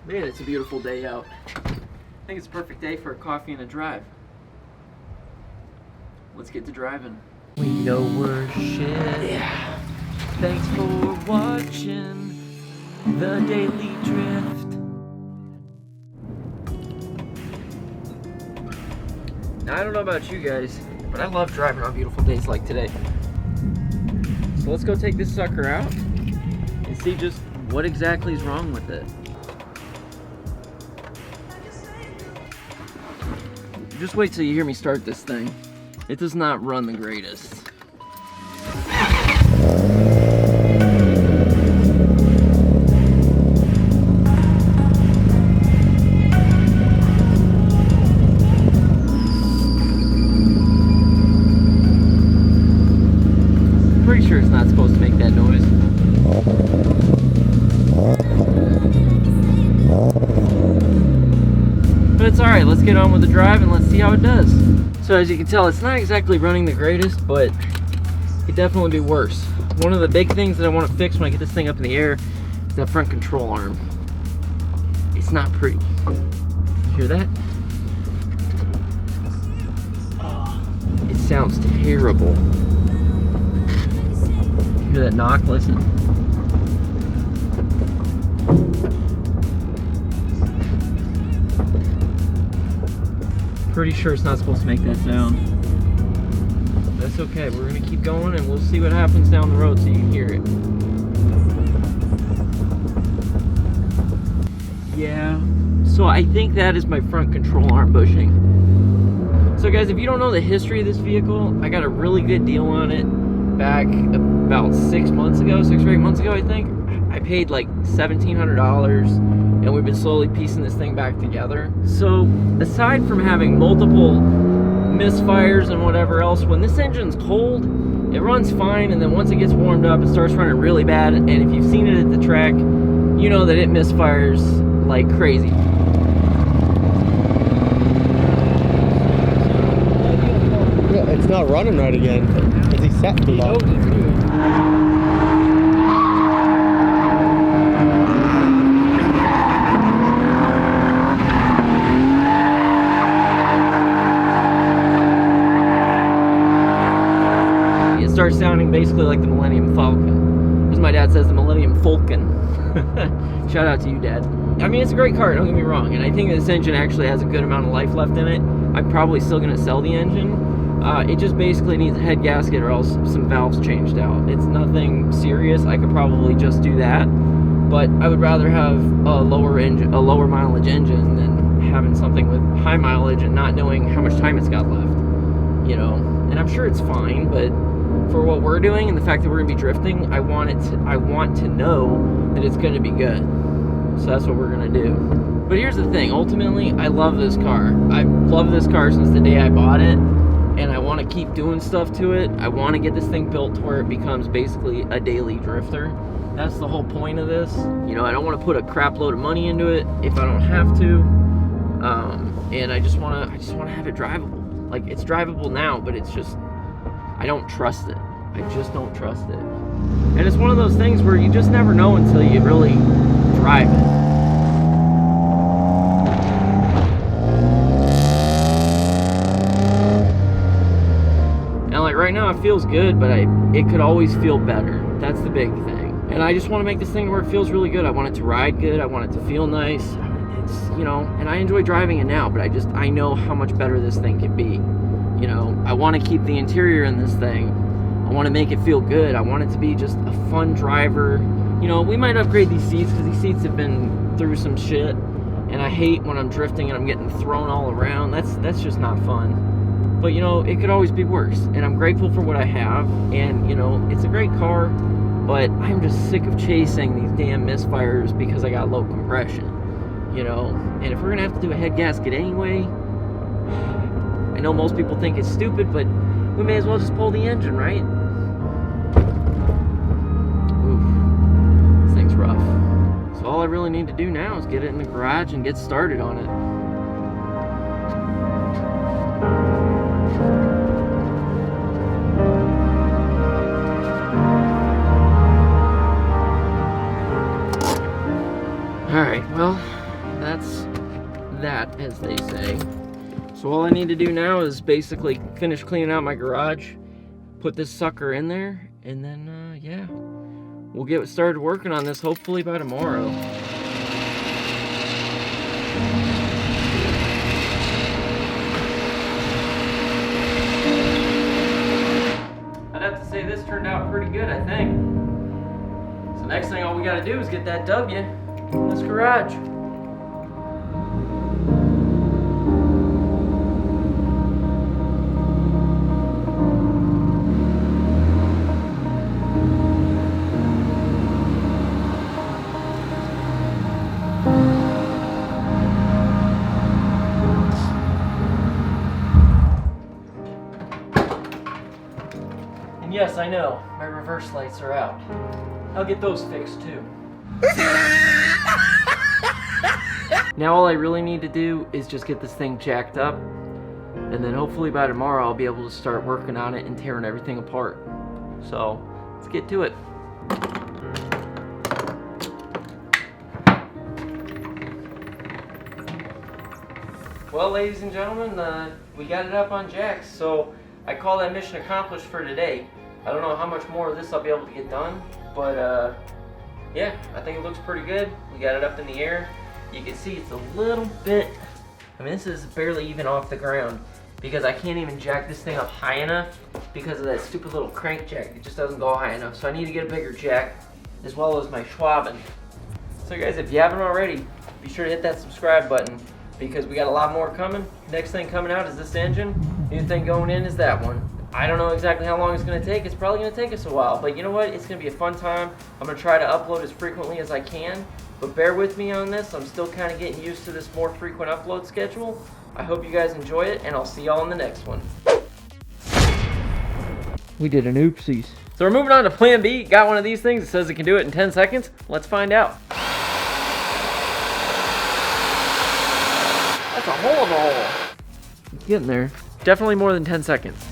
Man, it's a beautiful day out. I think it's a perfect day for a coffee and a drive. Let's get to driving. We know we're shit. Yeah. Thanks for watching The Daily Drift. Now, I don't know about you guys, but I love driving on beautiful days like today. So let's go take this sucker out and see just what exactly is wrong with it. Just wait till you hear me start this thing. It does not run the greatest. Pretty sure it's not supposed to make that noise. But it's alright, let's get on with the drive and let's see how it does. So as you can tell, it's not exactly running the greatest, but it could definitely be worse. One of the big things that I want to fix when I get this thing up in the air is that front control arm. It's not pretty. You hear that? Oh, it sounds terrible. You hear that knock? Listen. Pretty sure it's not supposed to make that sound. That's okay, we're gonna keep going and we'll see what happens down the road so you can hear it. Yeah, so I think that is my front control arm bushing. So guys, if you don't know the history of this vehicle, I got a really good deal on it back about 6 months ago, 6 or 8 months ago I think. I paid like $1,700 and we've been slowly piecing this thing back together. So aside from having multiple misfires and whatever else, when this engine's cold, it runs fine, and then once it gets warmed up, it starts running really bad. And if you've seen it at the track, you know that it misfires like crazy. Yeah, it's not running right again. Is he set too low? Starts sounding basically like the Millennium Falcon. As my dad says, the Millennium Falcon. Shout out to you, Dad. I mean, it's a great car, don't get me wrong, and I think this engine actually has a good amount of life left in it. I'm probably still going to sell the engine. It just basically needs a head gasket or else some valves changed out. It's nothing serious. I could probably just do that, but I would rather have a lower mileage engine than having something with high mileage and not knowing how much time it's got left. You know, and I'm sure it's fine, but for what we're doing and the fact that we're gonna be drifting, I want to know that it's gonna be good. So that's what we're gonna do. But here's the thing, ultimately, I love this car. I've loved this car since the day I bought it, and I want to keep doing stuff to it. I want to get this thing built to where it becomes basically a daily drifter. That's the whole point of this. You know, I don't want to put a crap load of money into it if I don't have to. And I just want to have it drivable. Like, it's drivable now, but it's just, I don't trust it. I just don't trust it. And it's one of those things where you just never know until you really drive it. And like right now it feels good, but it could always feel better. That's the big thing. And I just want to make this thing where it feels really good. I want it to ride good. I want it to feel nice. It's, you know, and I enjoy driving it now, but I know how much better this thing can be. You know, I want to keep the interior in this thing. I want to make it feel good. I want it to be just a fun driver. You know, we might upgrade these seats because these seats have been through some shit. And I hate when I'm drifting and I'm getting thrown all around. That's just not fun. But, you know, it could always be worse. And I'm grateful for what I have. And, you know, it's a great car. But I'm just sick of chasing these damn misfires because I got low compression. You know, and if we're going to have to do a head gasket anyway, I know most people think it's stupid, but we may as well just pull the engine, right? Oof, this thing's rough. So all I really need to do now is get it in the garage and get started on it. Alright, well, that's that, as they say. So all I need to do now is basically finish cleaning out my garage, put this sucker in there, and then, yeah, we'll get started working on this hopefully by tomorrow. I'd have to say this turned out pretty good, I think. So next thing, all we gotta do is get that W in this garage. Yes, I know, my reverse lights are out. I'll get those fixed too. Now all I really need to do is just get this thing jacked up, and then hopefully by tomorrow I'll be able to start working on it and tearing everything apart. So, let's get to it. Well, ladies and gentlemen, we got it up on jacks, so I call that mission accomplished for today. I don't know how much more of this I'll be able to get done, but yeah, I think it looks pretty good. We got it up in the air. You can see it's a little bit, I mean, this is barely even off the ground because I can't even jack this thing up high enough because of that stupid little crank jack. It just doesn't go high enough, so I need to get a bigger jack as well as my Schwaben. So guys, if you haven't already, be sure to hit that subscribe button because we got a lot more coming. Next thing coming out is this engine. New thing going in is that one. I don't know exactly how long it's going to take. It's probably going to take us a while, but you know what? It's going to be a fun time. I'm going to try to upload as frequently as I can, but bear with me on this. I'm still kind of getting used to this more frequent upload schedule. I hope you guys enjoy it, and I'll see y'all in the next one. We did an oopsies. So we're moving on to plan B. Got one of these things. It says it can do it in 10 seconds. Let's find out. That's a hole of a hole. It's getting there. Definitely more than 10 seconds.